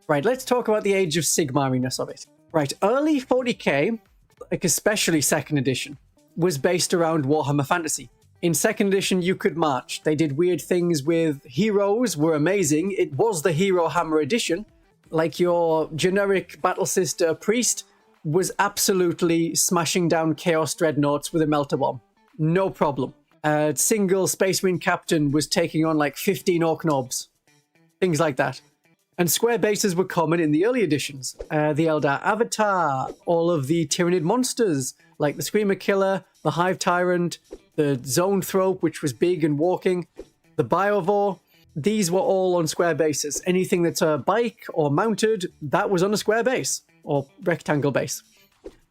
Right, let's talk about the Age of Sigmariness of it. Right, early 40k, like especially 2nd edition, was based around Warhammer Fantasy. In 2nd edition, you could march. They did weird things with heroes, were amazing. It was the Hero Hammer edition. Like your generic Battle Sister priest was absolutely smashing down Chaos Dreadnoughts with a melter bomb. No problem. A single Space Marine captain was taking on like 15 Orc Knobs. Things like that. And square bases were common in the early editions. The Eldar Avatar, all of the Tyranid monsters, like the Screamer Killer, the Hive Tyrant, the Zoanthrope, which was big and walking, the Biovore. These were all on square bases. Anything that's a bike or mounted, that was on a square base, or rectangle base.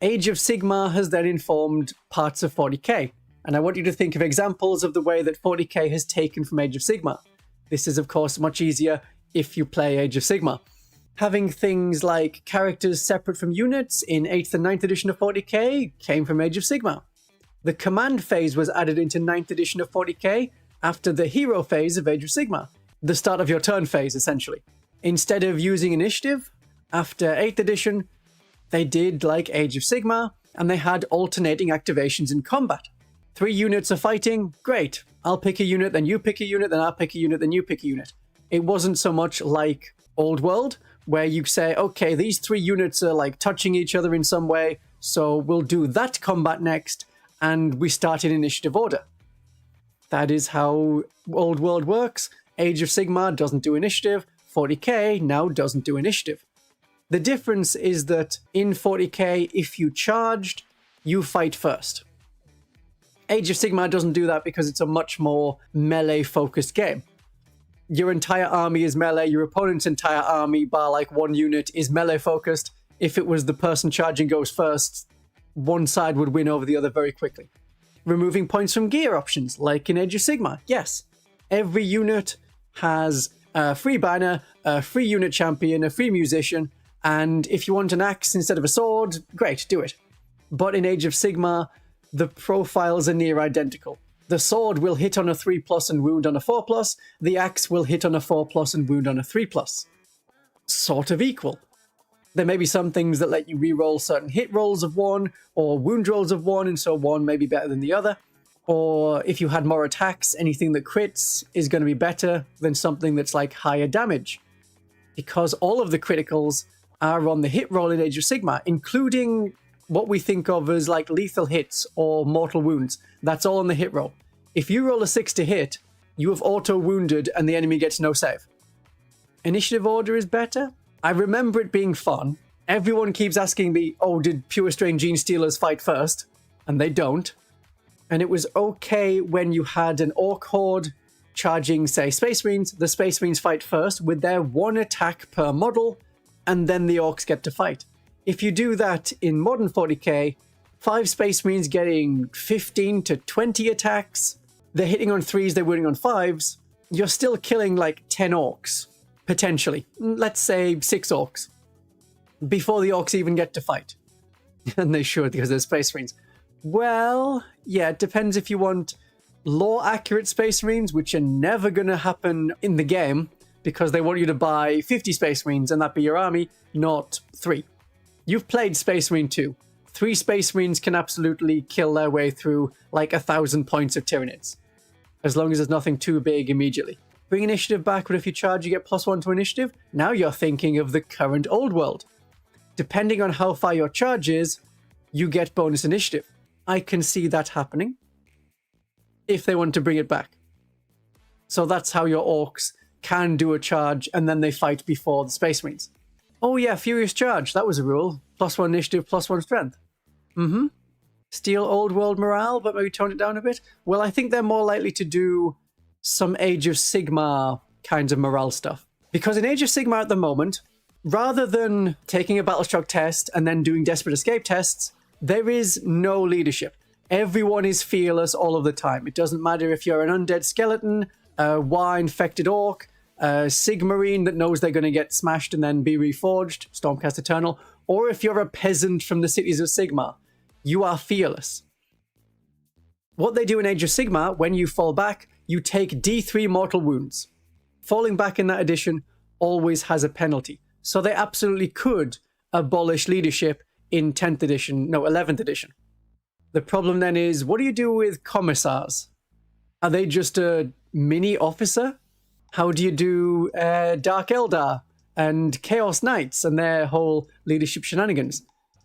Age of Sigmar has then informed parts of 40k, and I want you to think of examples of the way that 40k has taken from Age of Sigmar. This is, of course, much easier if you play Age of Sigmar. Having things like characters separate from units in 8th and 9th edition of 40k came from Age of Sigmar. The command phase was added into 9th edition of 40k after the hero phase of Age of Sigmar, the start of your turn phase, essentially. Instead of using initiative, after 8th edition, they did like Age of Sigmar, and they had alternating activations in combat. 3 units are fighting, great. I'll pick a unit, then you pick a unit, then I'll pick a unit, then you pick a unit. It wasn't so much like Old World, where you say, okay, these 3 units are like touching each other in some way, so we'll do that combat next, and we start in initiative order. That is how Old World works. Age of Sigmar doesn't do initiative. 40k now doesn't do initiative. The difference is that in 40k, if you charged, you fight first. Age of Sigmar doesn't do that because it's a much more melee-focused game. Your entire army is melee, your opponent's entire army, bar like 1 unit, is melee-focused. If it was the person charging goes first, one side would win over the other very quickly. Removing points from gear options, like in Age of Sigmar, yes. Every unit has a free banner, a free unit champion, a free musician, and if you want an axe instead of a sword, great, do it. But in Age of Sigmar, the profiles are near identical. The sword will hit on a 3+ and wound on a 4+, the axe will hit on a 4+ and wound on a 3+. Sort of equal. There may be some things that let you reroll certain hit rolls of 1, or wound rolls of 1, and so one may be better than the other. Or if you had more attacks, anything that crits is going to be better than something that's like higher damage. Because all of the criticals are on the hit roll in Age of Sigmar, including what we think of as like lethal hits or mortal wounds. That's all on the hit roll. If you roll a 6 to hit, you have auto-wounded and the enemy gets no save. Initiative order is better. I remember it being fun. Everyone keeps asking me, oh, did Pure Strain Gene Stealers fight first? And they don't. And it was okay when you had an Orc Horde charging, say, Space Marines. The Space Marines fight first with their 1 attack per model, and then the Orcs get to fight. If you do that in modern 40k, 5 Space Marines getting 15 to 20 attacks, they're hitting on 3s, they're winning on 5s, you're still killing like 10 Orcs, potentially. Let's say 6 Orcs, before the Orcs even get to fight. And they should, because they're Space Marines. Well, yeah, it depends if you want lore-accurate Space Marines, which are never going to happen in the game, because they want you to buy 50 Space Marines and that be your army, not 3. You've played Space Marine 2. 3 Space Marines can absolutely kill their way through like 1,000 points of Tyranids, as long as there's nothing too big immediately. Bring initiative back, but if you charge, you get +1 to initiative. Now you're thinking of the current Old World. Depending on how far your charge is, you get bonus initiative. I can see that happening if they want to bring it back. So that's how your Orcs can do a charge, and then they fight before the Space Marines. Oh yeah, Furious Charge, that was a rule. +1 initiative, +1 strength. Steal Old World morale, but maybe tone it down a bit? Well, I think they're more likely to do some Age of Sigmar kinds of morale stuff. Because in Age of Sigmar at the moment, rather than taking a Battleshock test and then doing Desperate Escape tests, there is no leadership. Everyone is fearless all of the time. It doesn't matter if you're an undead skeleton, a War-infected orc, a Sigmarine that knows they're going to get smashed and then be reforged, Stormcast Eternal, or if you're a peasant from the cities of Sigmar. You are fearless. What they do in Age of Sigmar, when you fall back, you take D3 mortal wounds. Falling back in that edition always has a penalty. So they absolutely could abolish leadership in 10th edition, no, 11th edition. The problem then is, what do you do with commissars? Are they just a mini officer? How do you do Dark Eldar and Chaos Knights and their whole leadership shenanigans?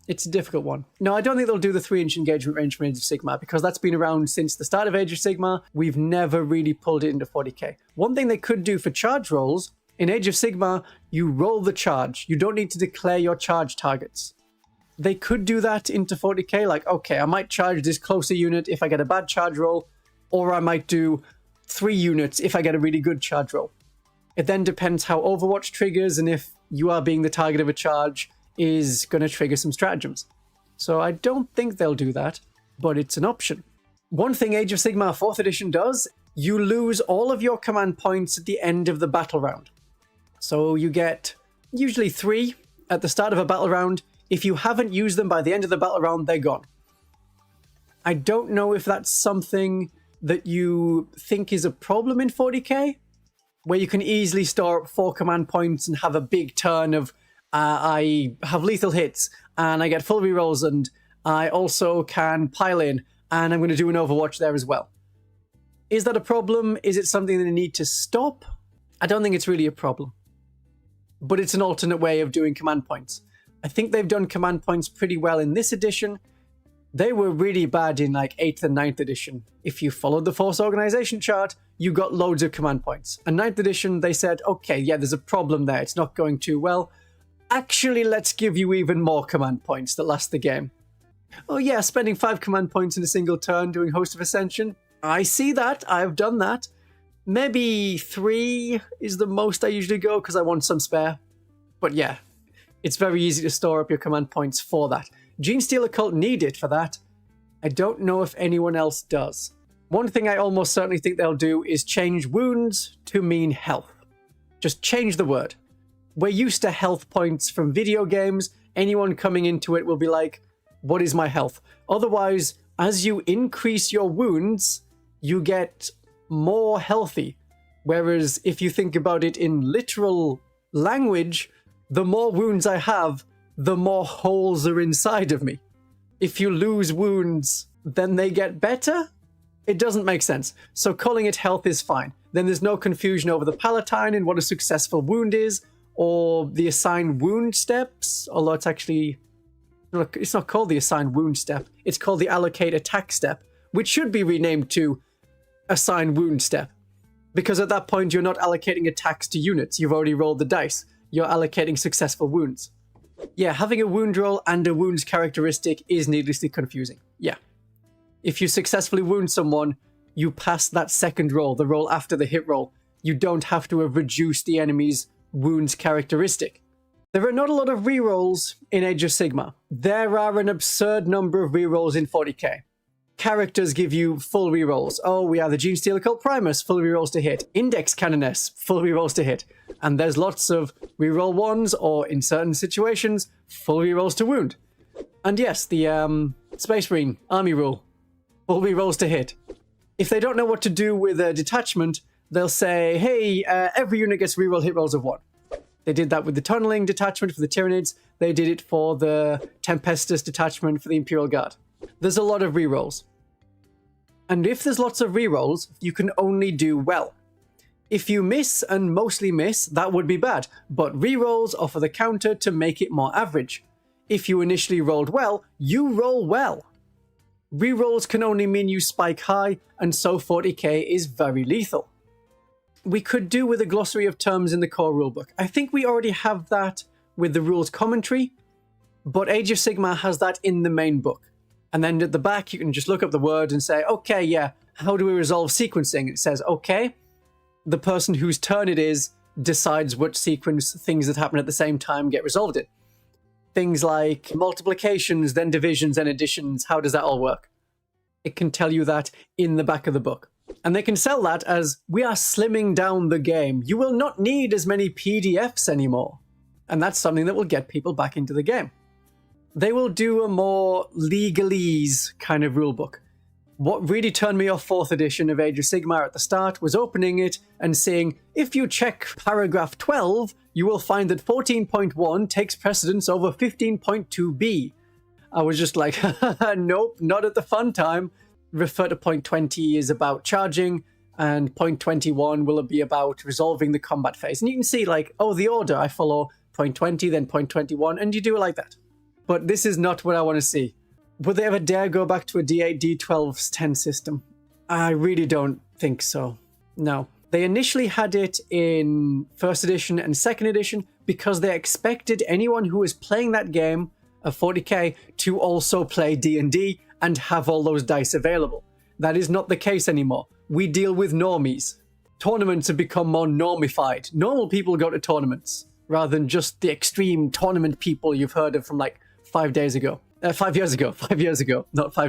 It's a difficult one. No, I don't think they'll do the 3-inch engagement range from Age of Sigmar, because that's been around since the start of Age of Sigmar. We've never really pulled it into 40k. One thing they could do for charge rolls, in Age of Sigmar, you roll the charge. You don't need to declare your charge targets. They could do that into 40k, like, okay, I might charge this closer unit if I get a bad charge roll, or I might do 3 units if I get a really good charge roll. It then depends how Overwatch triggers, and if you are being the target of a charge is going to trigger some stratagems. So I don't think they'll do that, but it's an option. One thing Age of Sigmar 4th edition does, you lose all of your command points at the end of the battle round. So you get usually 3 at the start of a battle round. If you haven't used them by the end of the battle round, they're gone. I don't know if that's something that you think is a problem in 40k, where you can easily store up 4 command points and have a big turn of I have lethal hits and I get full rerolls, and I also can pile in, and I'm going to do an Overwatch there as well. Is that a problem? Is it something that they need to stop? I don't think it's really a problem, but it's an alternate way of doing command points. I think they've done command points pretty well in this edition. They were really bad in like 8th and 9th edition. If you followed the Force Organization chart, you got loads of command points. And 9th edition, they said, okay, yeah, there's a problem there. It's not going too well. Actually, let's give you even more command points that last the game. Oh yeah, spending 5 command points in a single turn doing Host of Ascension. I see that. I've done that. Maybe 3 is the most I usually go because I want some spare. But yeah, it's very easy to store up your command points for that. Genestealer Cult need it for that. I don't know if anyone else does. One thing I almost certainly think they'll do is change wounds to mean health. Just change the word. We're used to health points from video games. Anyone coming into it will be like, what is my health? Otherwise, as you increase your wounds, you get more healthy. Whereas if you think about it in literal language, the more wounds I have, the more holes are inside of me. If you lose wounds, then they get better? It doesn't make sense. So calling it health is fine. Then there's no confusion over the Palatine and what a successful wound is, or the assigned wound steps, although it's actually... Look, it's not called the assigned wound step. It's called the allocate attack step, which should be renamed to assigned wound step. Because at that point, you're not allocating attacks to units. You've already rolled the dice. You're allocating successful wounds. Yeah, having a wound roll and a wounds characteristic is needlessly confusing. Yeah. If you successfully wound someone, you pass that second roll, the roll after the hit roll. You don't have to have reduced the enemy's wounds characteristic. There are not a lot of rerolls in Age of Sigmar. There are an absurd number of rerolls in 40k. Characters give you full rerolls. Oh, we are the Genestealer Cult Primus, full rerolls to hit. Index Canoness, full rerolls to hit. And there's lots of reroll ones, or in certain situations, full rerolls to wound. And yes, the Space Marine Army rule, full rerolls to hit. If they don't know what to do with a detachment, they'll say, hey, every unit gets reroll hit rolls of 1. They did that with the Tunneling detachment for the Tyranids. They did it for the Tempestus detachment for the Imperial Guard. There's a lot of rerolls. And if there's lots of rerolls, you can only do well. If you miss, and mostly miss, that would be bad, but rerolls offer the counter to make it more average. If you initially rolled well, you roll well. Rerolls can only mean you spike high, and so 40k is very lethal. We could do with a glossary of terms in the core rulebook. I think we already have that with the rules commentary, but Age of Sigmar has that in the main book. And then at the back, you can just look up the word and say, okay, yeah, how do we resolve sequencing? It says, okay, the person whose turn it is decides what sequence things that happen at the same time get resolved in. Things like multiplications, then divisions, then additions, how does that all work? It can tell you that in the back of the book. And they can sell that as, we are slimming down the game. You will not need as many PDFs anymore. And that's something that will get people back into the game. They will do a more legalese kind of rulebook. What really turned me off 4th edition of Age of Sigmar at the start was opening it and seeing, if you check paragraph 12, you will find that 14.1 takes precedence over 15.2b. I was just like, nope, not at the fun time. Refer to point 20 is about charging, and point 21 will be about resolving the combat phase. And you can see, like, oh, the order, I follow point 20, then point 21, and you do it like that. But this is not what I want to see. Would they ever dare go back to a D8, D12, 10 system? I really don't think so. No. They initially had it in 1st edition and 2nd edition because they expected anyone who was playing that game of 40k to also play D&D and have all those dice available. That is not the case anymore. We deal with normies. Tournaments have become more normified. Normal people go to tournaments rather than just the extreme tournament people you've heard of from like 5 years ago, not 5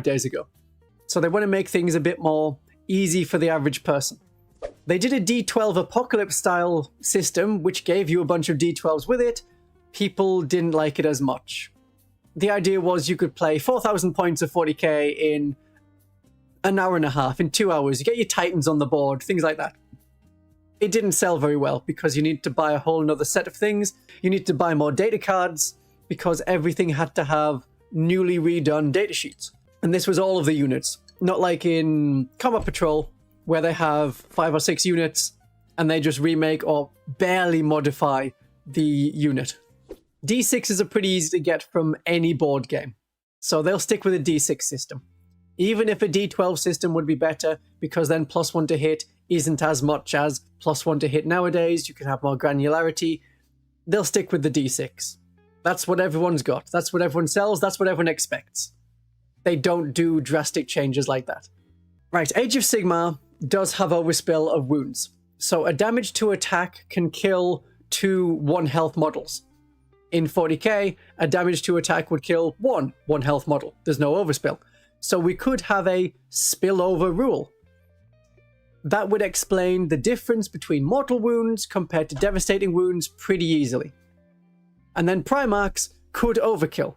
days ago. So they want to make things a bit more easy for the average person. They did a D12 Apocalypse style system, which gave you a bunch of D12s with it. People didn't like it as much. The idea was you could play 4,000 points of 40k in an hour and a half, in 2 hours. You get your titans on the board, things like that. It didn't sell very well because you need to buy a whole nother set of things. You need to buy more data cards because everything had to have newly redone datasheets. And this was all of the units. Not like in Combat Patrol, where they have 5 or 6 units and they just remake or barely modify the unit. D6s are pretty easy to get from any board game. So they'll stick with a D6 system. Even if a D12 system would be better, because then +1 to hit isn't as much as +1 to hit nowadays. You can have more granularity. They'll stick with the D6. That's what everyone's got. That's what everyone sells. That's what everyone expects. They don't do drastic changes like that. Right, Age of Sigmar does have overspill of wounds. So a damage to attack can kill 2 1 health models. In 40k, a damage to attack would kill 1 health model. There's no overspill. So we could have a spillover rule. That would explain the difference between mortal wounds compared to devastating wounds pretty easily. And then Primarchs could overkill,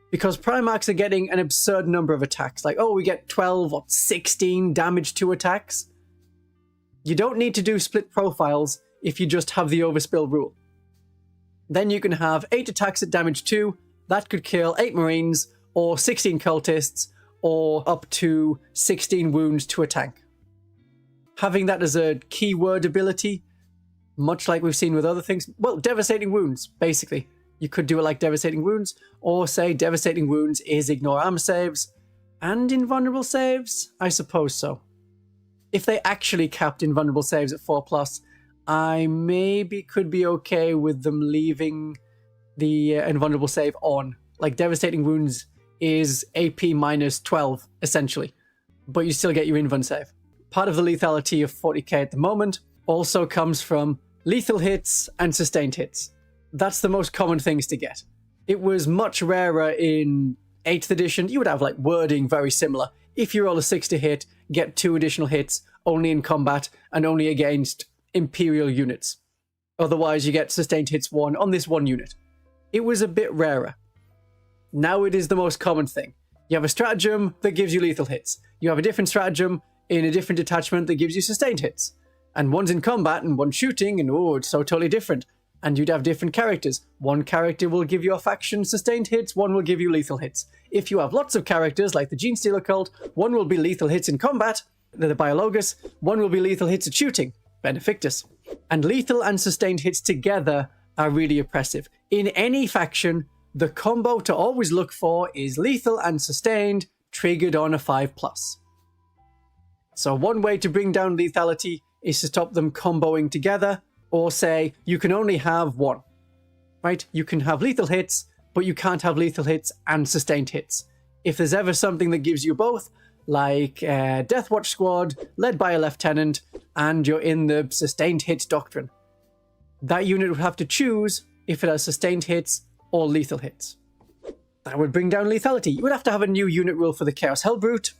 because Primarchs are getting an absurd number of attacks. Like, oh, we get 12 or 16 damage to attacks. You don't need to do split profiles if you just have the overspill rule. Then you can have 8 attacks at damage 2. That could kill 8 Marines, or 16 cultists, or up to 16 wounds to a tank. Having that as a keyword ability, much like we've seen with other things, well, devastating wounds, basically. You could do it like devastating wounds, or say devastating wounds is ignore armor saves, and invulnerable saves? I suppose so. If they actually capped invulnerable saves at 4+, I maybe could be okay with them leaving the invulnerable save on. Like, devastating wounds is AP minus 12, essentially, but you still get your invuln save. Part of the lethality of 40k at the moment also comes from lethal hits and sustained hits. That's the most common things to get. It was much rarer in 8th edition. You would have like wording very similar. If you roll a 6 to hit, get 2 additional hits, only in combat and only against Imperial units. Otherwise, you get sustained hits 1 on this 1 unit. It was a bit rarer. Now it is the most common thing. You have a stratagem that gives you lethal hits. You have a different stratagem in a different detachment that gives you sustained hits. And one's in combat and one's shooting, and oh, it's so totally different. And you'd have different characters. One character will give your faction sustained hits, one will give you lethal hits. If you have lots of characters, like the Genestealer cult, one will be lethal hits in combat, the Biologus, one will be lethal hits at shooting, Benefictus. And lethal and sustained hits together are really oppressive. In any faction, the combo to always look for is lethal and sustained, triggered on a 5+. So one way to bring down lethality is to stop them comboing together, or say you can only have 1, right? You can have lethal hits, but you can't have lethal hits and sustained hits. If there's ever something that gives you both, like Deathwatch Squad, led by a lieutenant, and you're in the sustained hits doctrine, that unit would have to choose if it has sustained hits or lethal hits. That would bring down lethality. You would have to have a new unit rule for the Chaos Hellbrute,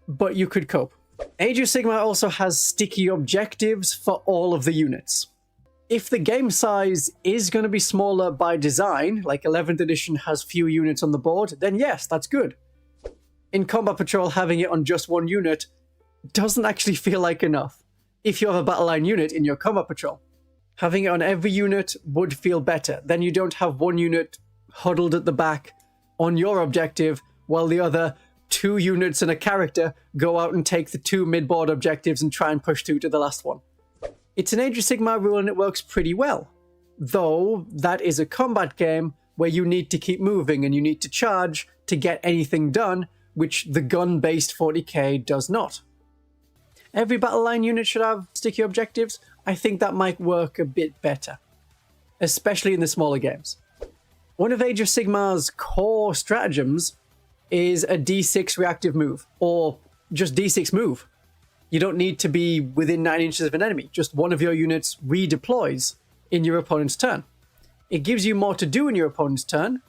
but you could cope. Age of Sigmar also has sticky objectives for all of the units. If the game size is going to be smaller by design, like 11th edition has few units on the board, then yes, that's good. In Combat Patrol, having it on just one unit doesn't actually feel like enough. If you have a battle line unit in your Combat Patrol, having it on every unit would feel better. Then you don't have one unit huddled at the back on your objective while the other 2 units and a character go out and take the 2 mid-board objectives and try and push through to the last one. It's an Age of Sigmar rule and it works pretty well. Though, that is a combat game where you need to keep moving and you need to charge to get anything done, which the gun-based 40k does not. Every battle line unit should have sticky objectives. I think that might work a bit better, especially in the smaller games. One of Age of Sigmar's core stratagems is a d6 reactive move, or just d6 move. You don't need to be within 9 inches of an enemy. Just one of your units redeploys in your opponent's turn. It gives you more to do in your opponent's turn.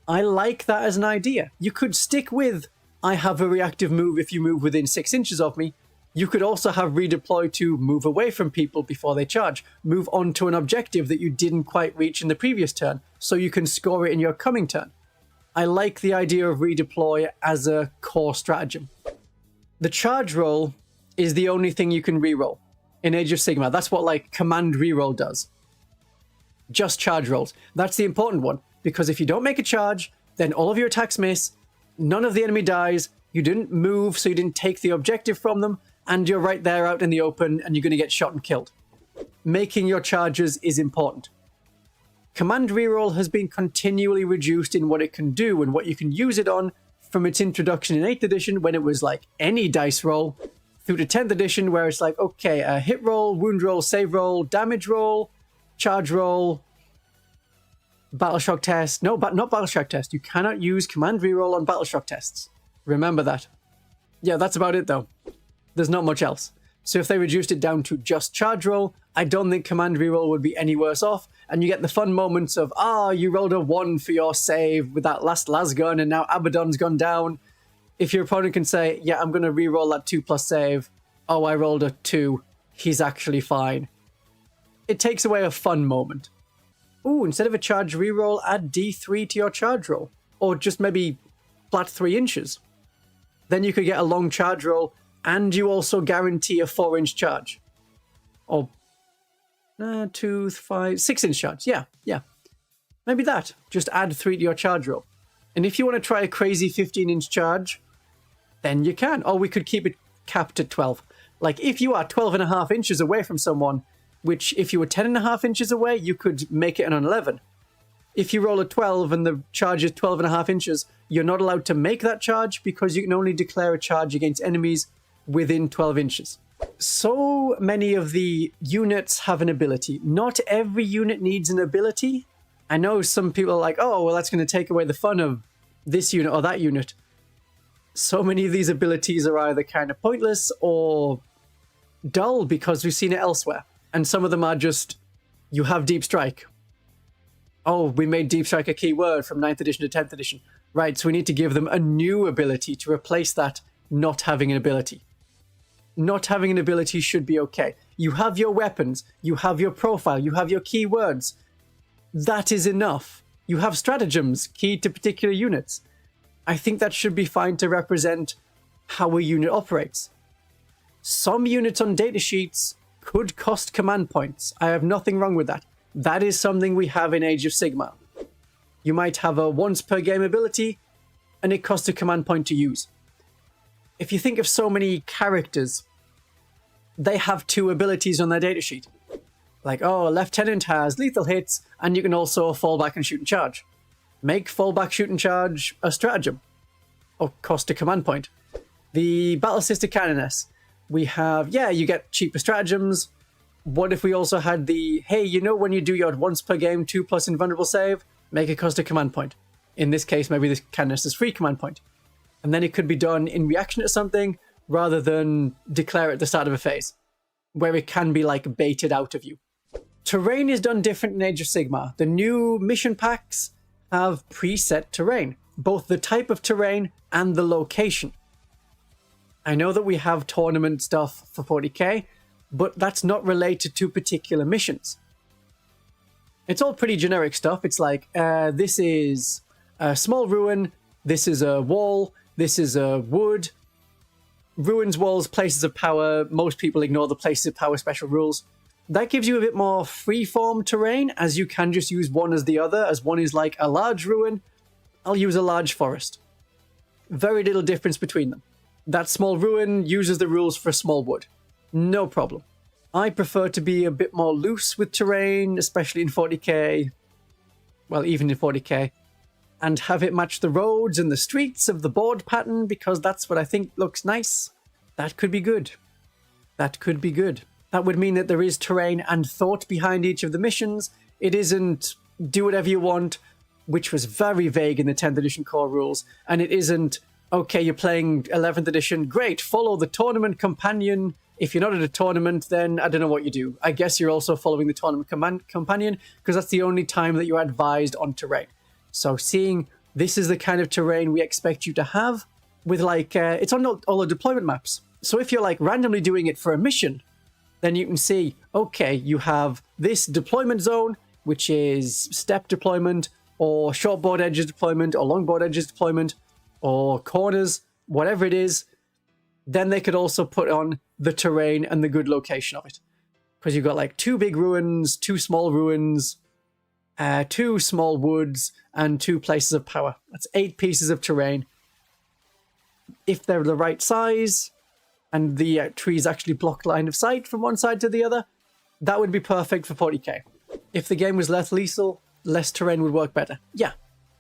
I like that as an idea. You could stick with, I have a reactive move if you move within 6 inches of me. You could also have redeploy to move away from people before they charge. Move on to an objective that you didn't quite reach in the previous turn, so you can score it in your coming turn. I like the idea of redeploy as a core stratagem. The charge roll is the only thing you can reroll in Age of Sigmar. That's what like command reroll does. Just charge rolls. That's the important one, because if you don't make a charge, then all of your attacks miss, none of the enemy dies, you didn't move, so you didn't take the objective from them, and you're right there out in the open and you're going to get shot and killed. Making your charges is important. Command reroll has been continually reduced in what it can do and what you can use it on from its introduction in 8th edition when it was like any dice roll, through to 10th edition where it's like, okay, a hit roll, wound roll, save roll, damage roll, charge roll, Battleshock test. No, but not Battleshock test. You cannot use command reroll on Battleshock tests. Remember that. Yeah, that's about it though. There's not much else. So if they reduced it down to just charge roll, I don't think command reroll would be any worse off. And you get the fun moments of, you rolled a 1 for your save with that last lasgun and now Abaddon's gone down. If your opponent can say, yeah, I'm going to reroll that 2+ save. Oh, I rolled a 2. He's actually fine. It takes away a fun moment. Ooh, instead of a charge reroll, add D3 to your charge roll. Or just maybe flat 3 inches. Then you could get a long charge roll and you also guarantee a 4-inch charge. Or 2, 5, 6-inch charge. Yeah. Maybe that. Just add 3 to your charge roll. And if you want to try a crazy 15-inch charge, then you can. Or we could keep it capped at 12. Like, if you are 12.5 inches away from someone, which if you were 10.5 inches away, you could make it an 11. If you roll a 12 and the charge is 12.5 inches, you're not allowed to make that charge because you can only declare a charge against enemies within 12 inches. So many of the units have an ability. Not every unit needs an ability. I know some people are like, oh, well, that's going to take away the fun of this unit or that unit. So many of these abilities are either kind of pointless or dull because we've seen it elsewhere. And some of them are just, you have Deep Strike. Oh, we made Deep Strike a keyword from 9th edition to 10th edition. Right, so we need to give them a new ability to replace that not having an ability. Not having an ability should be okay. You have your weapons, you have your profile, you have your keywords. That is enough. You have stratagems keyed to particular units. I think that should be fine to represent how a unit operates. Some units on datasheets could cost command points. I have nothing wrong with that. That is something we have in Age of Sigmar. You might have a once per game ability, and it costs a command point to use. If you think of so many characters, they have 2 abilities on their datasheet. Like, oh, a lieutenant has lethal hits, and you can also fall back and shoot and charge. Make fall back, shoot and charge a stratagem. Or cost a command point. The Battle Sister Canoness. We have, you get cheaper stratagems. What if we also had the, hey, you know when you do your once per game 2+ invulnerable save, make it cost a command point. In this case, maybe this Canoness is free command point. And then it could be done in reaction to something, rather than declare at the start of a phase, where it can be like baited out of you. Terrain is done different in Age of Sigmar. The new mission packs have preset terrain, both the type of terrain and the location. I know that we have tournament stuff for 40k, but that's not related to particular missions. It's all pretty generic stuff. It's like, this is a small ruin, this is a wall, This is wood, ruins, walls, places of power. Most people ignore the places of power special rules. That gives you a bit more free-form terrain, as you can just use one as the other, as one is like a large ruin, I'll use a large forest. Very little difference between them. That small ruin uses the rules for small wood. No problem. I prefer to be a bit more loose with terrain, especially in 40k. Well, even in 40k. And have it match the roads and the streets of the board pattern, because that's what I think looks nice. That could be good. That could be good. That would mean that there is terrain and thought behind each of the missions. It isn't do whatever you want, which was very vague in the 10th edition core rules. And it isn't, okay, you're playing 11th edition, great, follow the tournament companion. If you're not at a tournament, then I don't know what you do. I guess you're also following the tournament companion, because that's the only time that you're advised on terrain. So seeing this is the kind of terrain we expect you to have, with like, it's on all the deployment maps. So if you're like randomly doing it for a mission, then you can see, okay, you have this deployment zone, which is step deployment, or short board edges deployment, or long board edges deployment, or corners, whatever it is. Then they could also put on the terrain and the good location of it. Because you've got like 2 big ruins, 2 small ruins, 2 small woods, and 2 places of power. That's 8 pieces of terrain. If they're the right size, and the trees actually block line of sight from one side to the other, that would be perfect for 40k. If the game was less lethal, less terrain would work better. Yeah,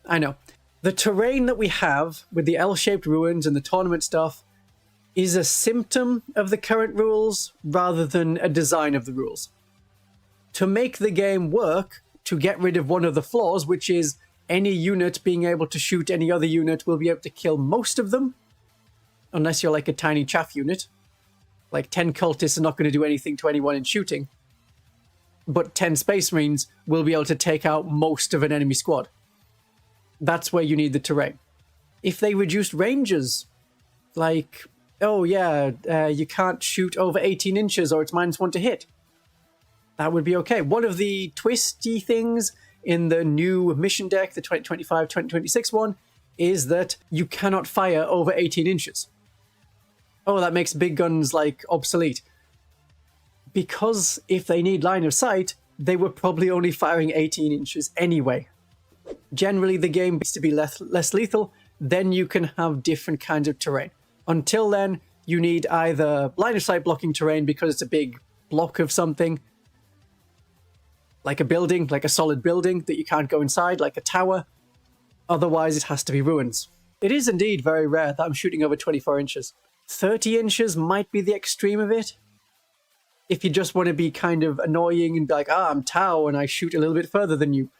I know. The terrain that we have with the L-shaped ruins and the tournament stuff is a symptom of the current rules rather than a design of the rules. To make the game work, to get rid of one of the flaws, which is any unit being able to shoot any other unit will be able to kill most of them, unless you're like a tiny chaff unit. Like 10 cultists are not going to do anything to anyone in shooting. But 10 Space Marines will be able to take out most of an enemy squad. That's where you need the terrain. If they reduced ranges, like, oh yeah, you can't shoot over 18 inches or it's -1 to hit, that would be okay. One of the twisty things in the new mission deck, the 2025-2026 one, is that you cannot fire over 18 inches. Oh, that makes big guns, like, obsolete. Because if they need line of sight, they were probably only firing 18 inches anyway. Generally, the game needs to be less lethal, then you can have different kinds of terrain. Until then, you need either line of sight blocking terrain because it's a big block of something, like a building, like a solid building that you can't go inside, like a tower. Otherwise, it has to be ruins. It is indeed very rare that I'm shooting over 24 inches. 30 inches might be the extreme of it. If you just want to be kind of annoying and be like, I'm Tau and I shoot a little bit further than you.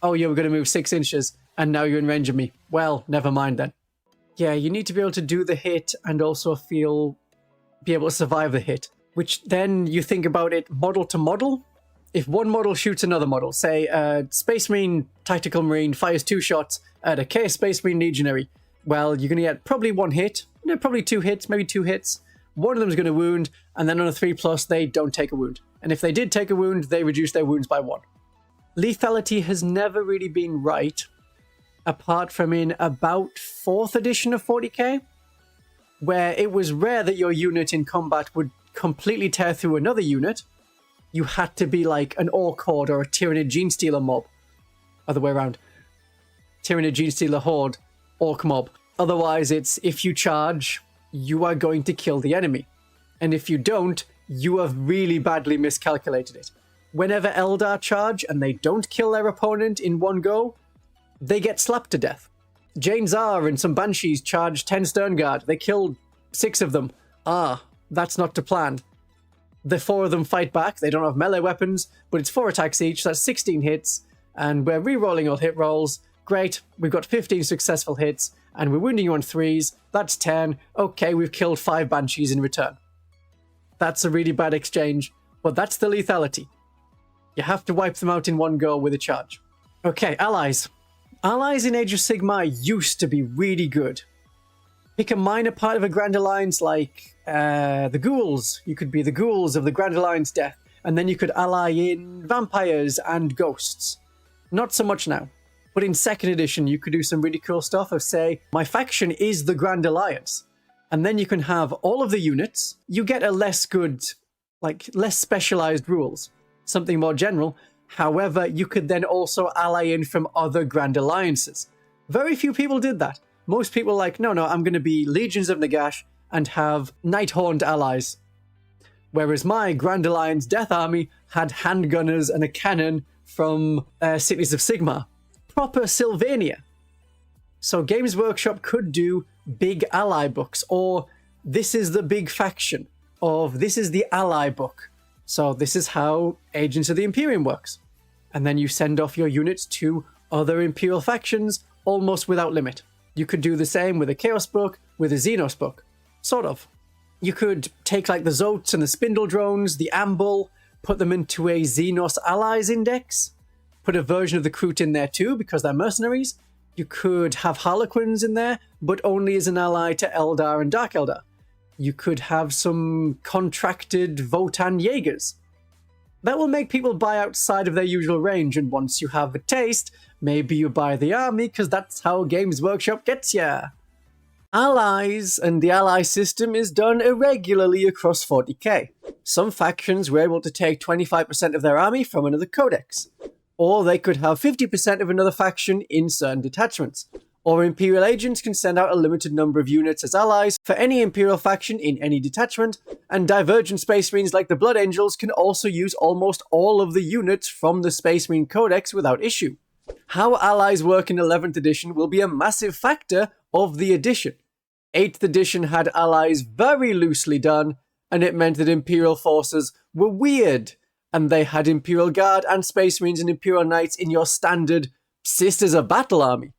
Oh, yeah, we're going to move 6 inches and now you're in range of me. Well, never mind then. Yeah, you need to be able to do the hit and also be able to survive the hit. Which then you think about it model to model. If one model shoots another model, say Space Marine, Tactical Marine fires 2 shots at a Chaos Space Marine Legionary, well, you're going to get probably 1 hit, probably 2 hits, maybe 2 hits. One of them is going to wound, and then on a 3+, they don't take a wound. And if they did take a wound, they reduce their wounds by 1. Lethality has never really been right, apart from in about 4th edition of 40k, where it was rare that your unit in combat would completely tear through another unit. You had to be like an Orc Horde or a Tyranid Genestealer mob. Other way around. Tyranid Genestealer Horde, Orc mob. Otherwise, it's if you charge, you are going to kill the enemy. And if you don't, you have really badly miscalculated it. Whenever Eldar charge and they don't kill their opponent in one go, they get slapped to death. Jane Zar and some Banshees charged 10 Sternguard. They killed 6 of them. That's not to plan. The 4 of them fight back. They don't have melee weapons, but it's 4 attacks each. So that's 16 hits. And we're re-rolling all hit rolls. Great. We've got 15 successful hits. And we're wounding you on 3s. That's 10. Okay, we've killed 5 Banshees in return. That's a really bad exchange. But that's the lethality. You have to wipe them out in one go with a charge. Okay, allies. Allies in Age of Sigmar used to be really good. Pick a minor part of a Grand Alliance like the ghouls. You could be the ghouls of the Grand Alliance death. And then you could ally in vampires and ghosts. Not so much now. But in second edition, you could do some really cool stuff of, say, my faction is the Grand Alliance. And then you can have all of the units. You get a less good, like, less specialized rules. Something more general. However, you could then also ally in from other Grand Alliances. Very few people did that. Most people like, no, I'm going to be Legions of Nagash and have Nighthorned allies. Whereas my Grand Alliance Death Army had handgunners and a cannon from Cities of Sigmar. Proper Sylvania. So Games Workshop could do big ally books, or this is the big faction, or this is the ally book. So this is how Agents of the Imperium works. And then you send off your units to other Imperial factions almost without limit. You could do the same with a Chaos book, with a Xenos book. Sort of. You could take like the Zotes and the Spindle Drones, the Amble, put them into a Xenos Allies index, put a version of the Kroot in there too, because they're mercenaries. You could have Harlequins in there, but only as an ally to Eldar and Dark Eldar. You could have some contracted Votan Jaegers. That will make people buy outside of their usual range, and once you have a taste, maybe you buy the army, because that's how Games Workshop gets ya. Allies, and the ally system is done irregularly across 40k. Some factions were able to take 25% of their army from another codex, or they could have 50% of another faction in certain detachments, or Imperial agents can send out a limited number of units as allies for any Imperial faction in any detachment, and Divergent Space Marines like the Blood Angels can also use almost all of the units from the Space Marine Codex without issue. How allies work in 11th edition will be a massive factor of the edition. 8th edition had allies very loosely done, and it meant that Imperial forces were weird, and they had Imperial Guard and Space Marines and Imperial Knights in your standard Sisters of Battle army.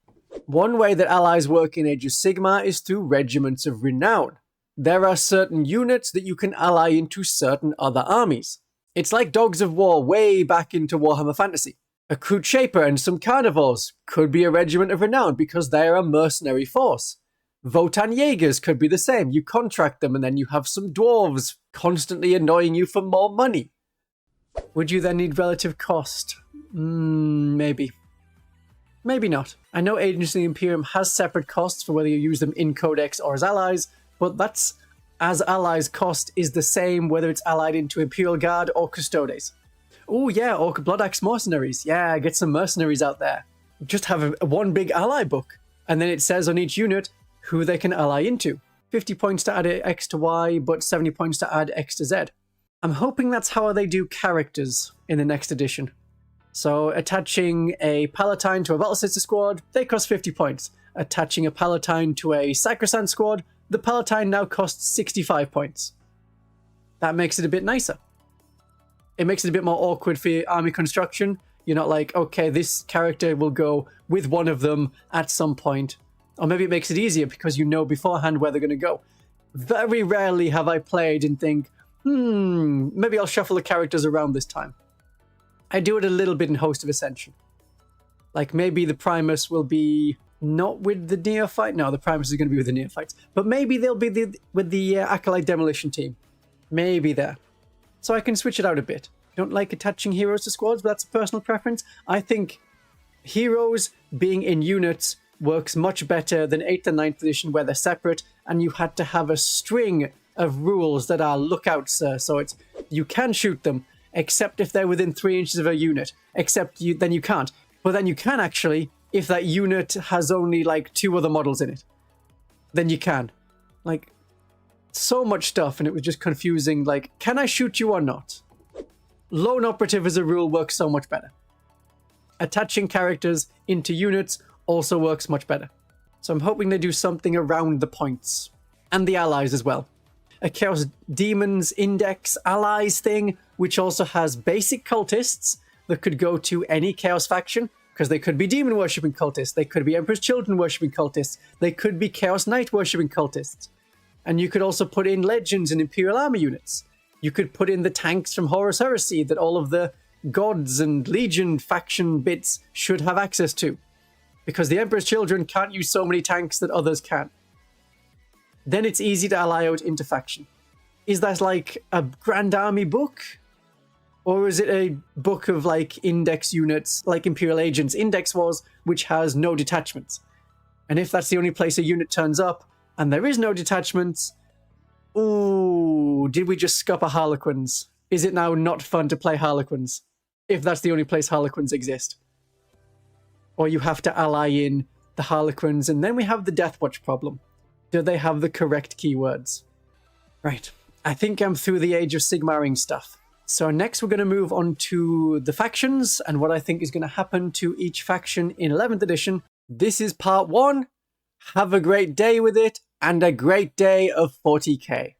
One way that allies work in Age of Sigmar is through Regiments of Renown. There are certain units that you can ally into certain other armies. It's like Dogs of War way back into Warhammer Fantasy. A Kroot Shaper and some Carnivores could be a Regiment of Renown because they are a mercenary force. Votan Jaegers could be the same. You contract them and then you have some dwarves constantly annoying you for more money. Would you then need relative cost? Maybe. Maybe not. I know Agents of the Imperium has separate costs for whether you use them in Codex or as allies, but that's as allies cost is the same whether it's allied into Imperial Guard or Custodes. Oh yeah, or Blood Axe Mercenaries. Yeah, get some mercenaries out there. Just have one big ally book, and then it says on each unit who they can ally into. 50 points to add X to Y, but 70 points to add X to Z. I'm hoping that's how they do characters in the next edition. So attaching a Palatine to a Battlesister squad, they cost 50 points. Attaching a Palatine to a Sacrosanct squad, the Palatine now costs 65 points. That makes it a bit nicer. It makes it a bit more awkward for your army construction. You're not like, okay, this character will go with one of them at some point. Or maybe it makes it easier because you know beforehand where they're going to go. Very rarely have I played and think, maybe I'll shuffle the characters around this time. I do it a little bit in Host of Ascension. Like maybe the Primus will be not with the Neophyte. No, the Primus is going to be with the Neophytes. But maybe they'll be with the Acolyte Demolition team. Maybe there. So I can switch it out a bit. I don't like attaching heroes to squads, but that's a personal preference. I think heroes being in units works much better than 8th and 9th edition where they're separate and you had to have a string of rules that are lookouts, sir. So it's you can shoot them, except if they're within 3 inches of a unit. Then you can't. But then you can actually, if that unit has only like 2 other models in it. Then you can. Like, so much stuff, and it was just confusing, like, can I shoot you or not? Lone Operative as a rule works so much better. Attaching characters into units also works much better. So I'm hoping they do something around the points. And the allies as well. A Chaos Demons Index allies thing, which also has basic cultists that could go to any Chaos faction, because they could be demon worshipping cultists, they could be Emperor's Children worshipping cultists, they could be Chaos Knight worshipping cultists. And you could also put in Legends and Imperial Army units. You could put in the tanks from Horus Heresy that all of the Gods and Legion faction bits should have access to. Because the Emperor's Children can't use so many tanks that others can. Then it's easy to ally out into faction. Is that like a Grand Army book? Or is it a book of like index units, like Imperial Agents Index Wars, which has no detachments? And if that's the only place a unit turns up, and there is no detachments, ooh, did we just scupper Harlequins? Is it now not fun to play Harlequins? If that's the only place Harlequins exist. Or you have to ally in the Harlequins, and then we have the Deathwatch problem. Do they have the correct keywords? Right, I think I'm through the Age of Sigmaring stuff. So next we're going to move on to the factions, and what I think is going to happen to each faction in 11th edition. This is part 1. Have a great day with it, and a great day of 40k.